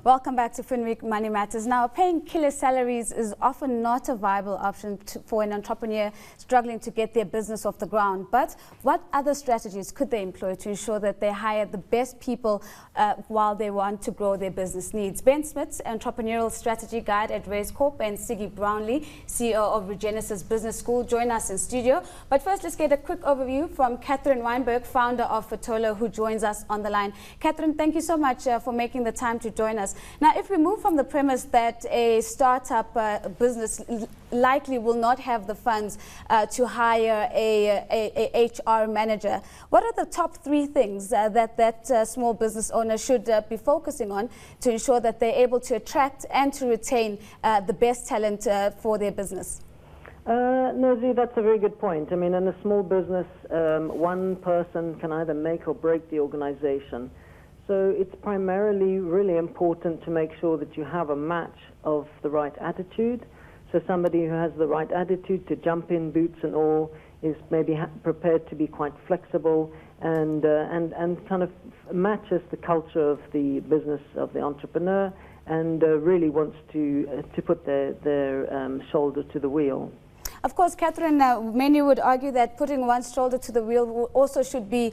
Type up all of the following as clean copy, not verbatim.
Welcome back to Finweek Money Matters. Now, paying killer salaries is often not a viable option for an entrepreneur struggling to get their business off the ground. But what other strategies could they employ to ensure that they hire the best people while they want to grow their business needs? Ben Smit, Entrepreneurial Strategy Guide at Raizcorp and Siegie Brownlee, CEO of Regenesys Business School, join us in studio. But first, let's get a quick overview from Catherine Weinberg, founder of Fotolo, who joins us on the line. Catherine, thank you so much for making the time to join us. Now, if we move from the premise that a startup business likely will not have the funds to hire a HR manager, what are the top three things that small business owner should be focusing on to ensure that they're able to attract and to retain the best talent for their business? No, that's a very good point. I mean, in a small business, one person can either make or break the organization. So it's primarily really important to make sure that you have a match of the right attitude. So somebody who has the right attitude to jump in, boots and all, is maybe prepared to be quite flexible and kind of matches the culture of the business of the entrepreneur and really wants to put their shoulder to the wheel. Of course, Catherine, many would argue that putting one's shoulder to the wheel also should be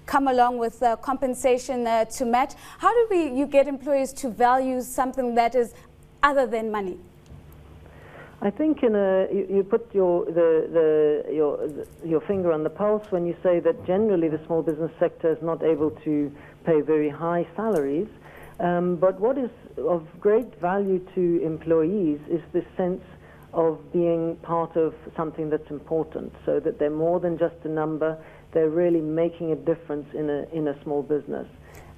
come along with compensation to match. How do you get employees to value something that is other than money? I think you put your finger on the pulse when you say that generally the small business sector is not able to pay very high salaries. But what is of great value to employees is this sense of being part of something that's important, so that they're more than just a number, they're really making a difference in a small business.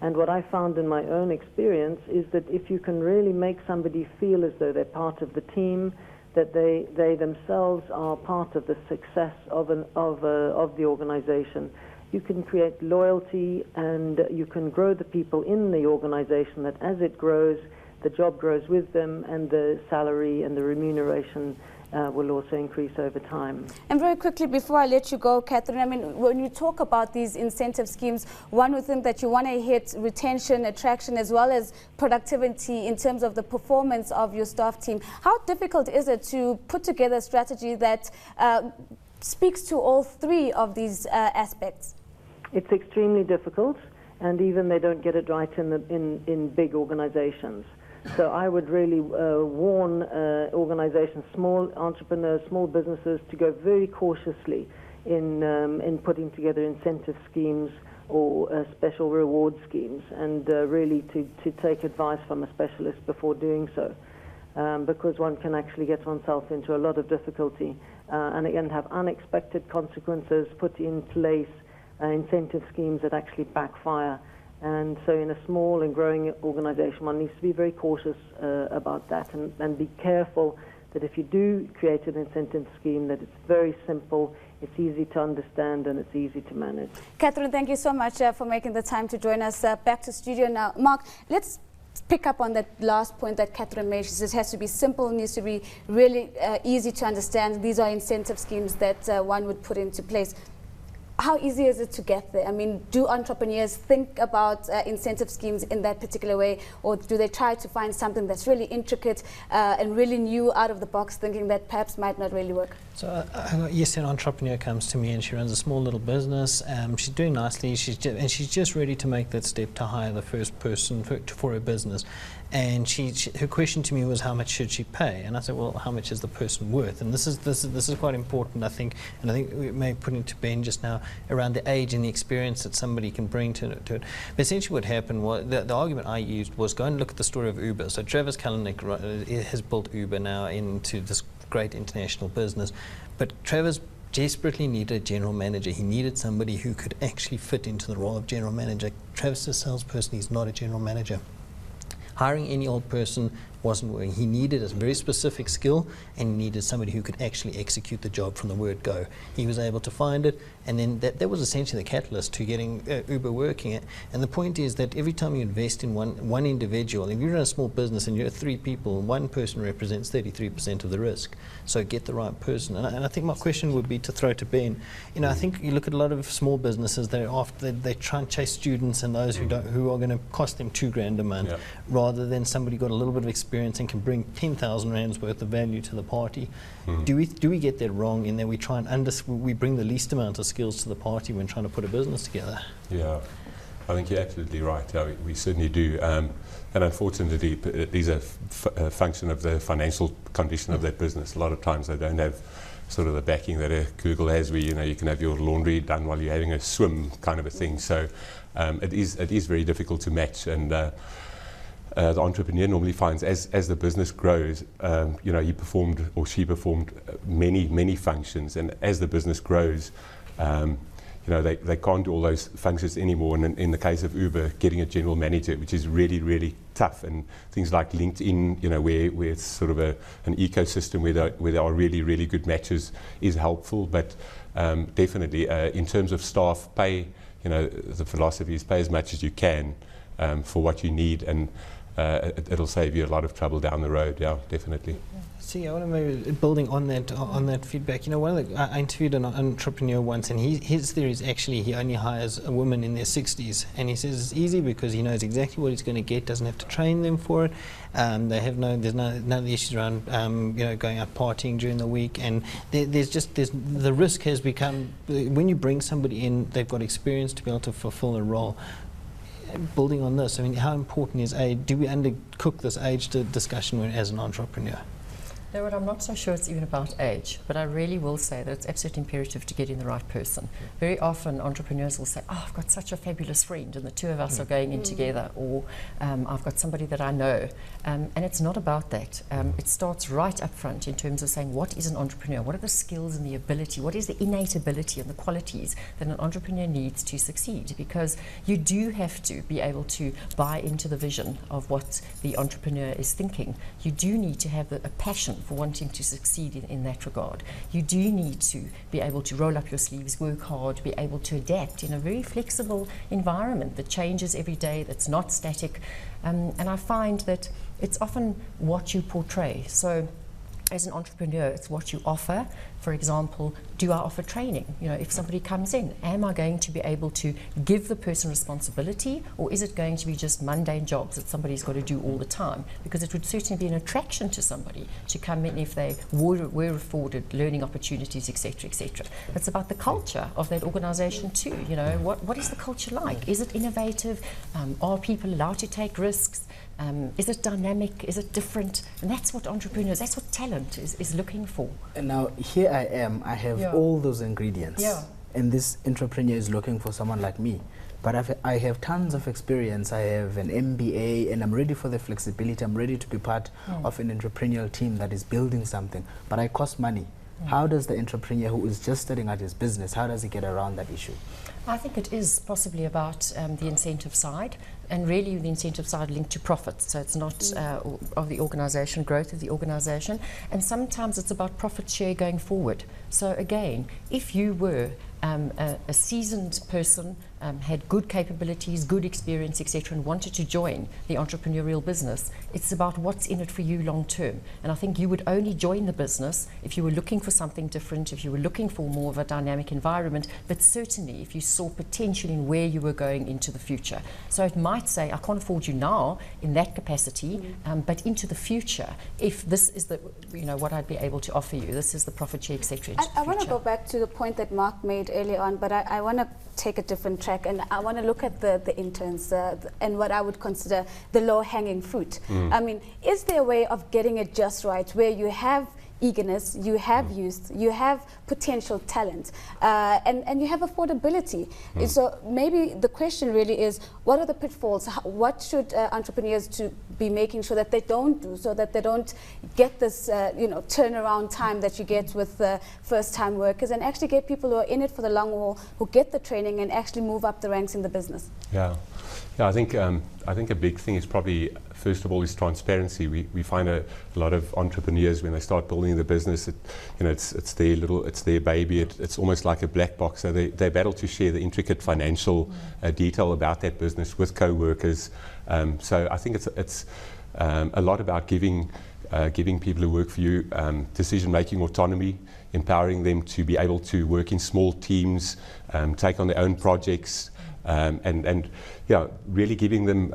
And what I found in my own experience is that if you can really make somebody feel as though they're part of the team, that they themselves are part of the success of the organization, you can create loyalty and you can grow the people in the organization, that as it grows, the job grows with them and the salary and the remuneration will also increase over time. And very quickly, before I let you go, Catherine, I mean, when you talk about these incentive schemes, one would think that you want to hit retention, attraction, as well as productivity in terms of the performance of your staff team. How difficult is it to put together a strategy that speaks to all three of these aspects? It's extremely difficult, and even they don't get it right in big organizations. So I would really warn organizations, small entrepreneurs, small businesses, to go very cautiously in putting together incentive schemes or special reward schemes, and really to take advice from a specialist before doing so, because one can actually get oneself into a lot of difficulty and again have unexpected consequences, put in place incentive schemes that actually backfire. And so in a small and growing organization, one needs to be very cautious about that and be careful that if you do create an incentive scheme, that it's very simple, it's easy to understand, and it's easy to manage. Catherine, thank you so much for making the time to join us. Back to studio now. Mark, let's pick up on that last point that Catherine made. She says it has to be simple, needs to be really easy to understand. These are incentive schemes that one would put into place. How easy is it to get there? I mean, do entrepreneurs think about incentive schemes in that particular way, or do they try to find something that's really intricate and really new out of the box, thinking that perhaps might not really work? So yes, an entrepreneur comes to me and she runs a small little business. She's doing nicely, she's just ready to make that step to hire the first person for her business. And her question to me was, how much should she pay? And I said, well, how much is the person worth? And this is quite important, I think. And I think we may put into Ben just now around the age and the experience that somebody can bring to it. But essentially what happened was, the argument I used was, go and look at the story of Uber. So Travis Kalanick has built Uber now into this great international business. But Travis desperately needed a general manager. He needed somebody who could actually fit into the role of general manager. Travis is a salesperson, he's not a general manager. Hiring any old person wasn't working. He needed a very specific skill, and he needed somebody who could actually execute the job from the word go. He was able to find it, and then that was essentially the catalyst to getting Uber working. And the point is that every time you invest in one individual, if you run a small business and you're 3 people, one person represents 33% of the risk. So get the right person. And I think my question would be to throw to Ben. You know, I think you look at a lot of small businesses, they try and chase students and those who are going to cost them $2,000 a month, rather than somebody got a little bit of experience and can bring 10,000 rands worth of value to the party. Do we get that wrong in that we try and we bring the least amount of skills to the party when trying to put a business together? Yeah, I think you're absolutely right. Yeah, we certainly do. And unfortunately, it is a function of the financial condition of that business. A lot of times they don't have sort of the backing that Google has, where you can have your laundry done while you're having a swim, kind of a thing. So it is very difficult to match. And the entrepreneur normally finds as the business grows, he performed or she performed many functions, and as the business grows, they can't do all those functions anymore. And in the case of Uber, getting a general manager, which is really, really tough, and things like LinkedIn, where it's sort of an ecosystem where there are really, really good matches, is helpful. But definitely, in terms of staff pay, the philosophy is pay as much as you can for what you need, and it'll save you a lot of trouble down the road. Yeah, definitely. See, I want to maybe building on that feedback. I interviewed an entrepreneur once, and his theory is actually he only hires a woman in their 60s, and he says it's easy because he knows exactly what he's going to get, doesn't have to train them for it. There's none of the issues around going out partying during the week, and there's the risk has become, when you bring somebody in, they've got experience to be able to fulfill a role. Building on this, I mean, how important is age? Do we undercook this age discussion as an entrepreneur? You know what, I'm not so sure it's even about age, but I really will say that it's absolutely imperative to get in the right person. Very often entrepreneurs will say, I've got such a fabulous friend and the two of us are going in together, or I've got somebody that I know. And it's not about that. It starts right up front in terms of saying, what is an entrepreneur? What are the skills and the ability? What is the innate ability and the qualities that an entrepreneur needs to succeed? Because you do have to be able to buy into the vision of what the entrepreneur is thinking. You do need to have a passion for wanting to succeed in that regard. You do need to be able to roll up your sleeves, work hard, be able to adapt in a very flexible environment that changes every day, that's not static. And I find that it's often what you portray. So as an entrepreneur, it's what you offer. For example, do I offer training? If somebody comes in, am I going to be able to give the person responsibility, or is it going to be just mundane jobs that somebody's got to do all the time? Because it would certainly be an attraction to somebody to come in if they were afforded learning opportunities, etc., etc. It's about the culture of that organization too. What is the culture like? Is it innovative? Are people allowed to take risks? Is it dynamic? Is it different? And that's what entrepreneurs, that's what talent is looking for. And now here I am, I have all those ingredients. Yeah. And this entrepreneur is looking for someone like me. But I have tons of experience. I have an MBA, and I'm ready for the flexibility. I'm ready to be part of an entrepreneurial team that is building something. But I cost money. How does the entrepreneur who is just starting out his business, how does he get around that issue? I think it is possibly about the incentive side, and really the incentive side linked to profits. So it's not of the organisation, growth of the organisation, and sometimes it's about profit share going forward. So again, if you were a seasoned person, had good capabilities, good experience, etc., and wanted to join the entrepreneurial business, it's about what's in it for you long term. And I think you would only join the business if you were looking for something different, if you were looking for more of a dynamic environment, but certainly if you saw potential in where you were going into the future. So it might say, I can't afford you now in that capacity, but into the future, if this is the, what I'd be able to offer you, this is the profit share, etc. I want to go back to the point that Mark made earlier on, but I want to take a different track, and I want to look at the interns and what I would consider the low-hanging fruit. I mean, is there a way of getting it just right, where you have eagerness, you have youth, you have potential talent, and you have affordability? So maybe the question really is, what are the pitfalls? What should entrepreneurs to be making sure that they don't do, so that they don't get this turnaround time that you get with first-time workers, and actually get people who are in it for the long haul, who get the training and actually move up the ranks in the business? Yeah, Yeah, I think a big thing is probably, first of all, is transparency. We find a lot of entrepreneurs, when they start building the business, it's their baby. It's almost like a black box. So they battle to share the intricate financial detail about that business with co-workers. So I think it's a lot about giving people who work for you decision-making autonomy, empowering them to be able to work in small teams, take on their own projects. And really giving them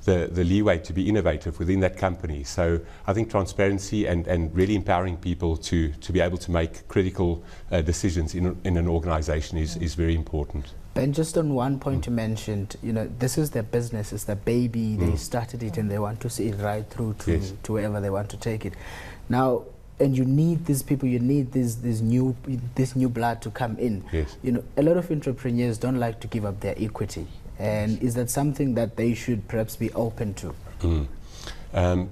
the leeway to be innovative within that company. So I think transparency and really empowering people to be able to make critical decisions in an organization is very important. And just on one point you mentioned, this is their business, it's their baby, they started it and they want to see it right through to wherever they want to take it. Now, and you need these people, you need this new blood to come in. Yes. A lot of entrepreneurs don't like to give up their equity. And is that something that they should perhaps be open to?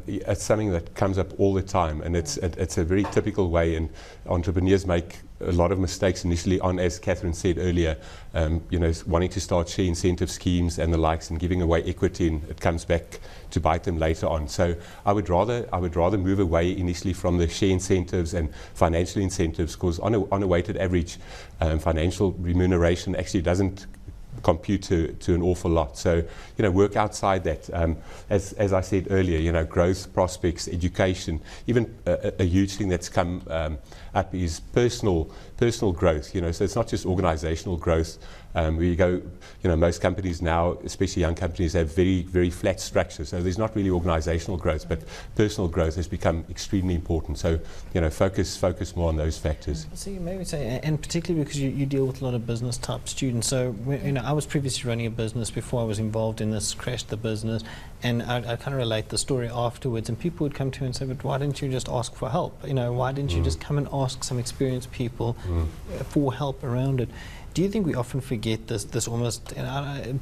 It's something that comes up all the time, and it's a very typical way, and entrepreneurs make a lot of mistakes initially on, as Catherine said earlier, wanting to start share incentive schemes and the likes and giving away equity, and it comes back to bite them later on. So I would rather move away initially from the share incentives and financial incentives, because on a weighted average, financial remuneration actually doesn't compute to an awful lot. So, work outside that. As I said earlier, growth prospects, education, even a huge thing that's come up is personal growth. So it's not just organizational growth. We go, most companies now, especially young companies, have very, very flat structures. So there's not really organizational growth, but personal growth has become extremely important. So, focus more on those factors. So you maybe say, and particularly because you deal with a lot of business type students. So, I was previously running a business before I was involved in this, crashed the business, and I kind of relate the story afterwards, and people would come to me and say, but why didn't you just ask for help? Why didn't you just come and ask some experienced people for help around it? Do you think we often forget this almost,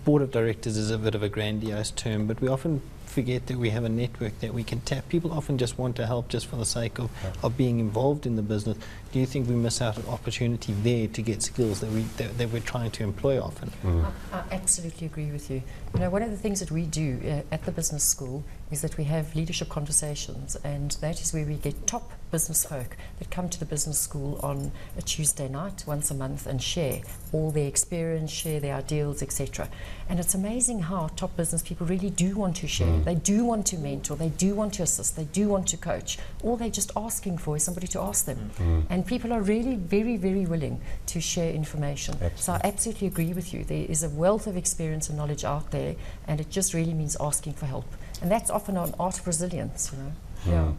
board of directors is a bit of a grandiose term, but we often forget that we have a network that we can tap. People often just want to help just for the sake of being involved in the business. Do you think we miss out on opportunity there to get skills that we're trying to employ often? I absolutely agree with you. One of the things that we do at the business school is that we have leadership conversations, and that is where we get top business folk that come to the business school on a Tuesday night once a month and share all their experience, share their ideals, etc. And it's amazing how top business people really do want to share. They do want to mentor, they do want to assist, they do want to coach. All they're just asking for is somebody to ask them. And people are really very, very willing to share information. Absolutely. So I absolutely agree with you. There is a wealth of experience and knowledge out there, and it just really means asking for help. And that's often an art of resilience, Yeah.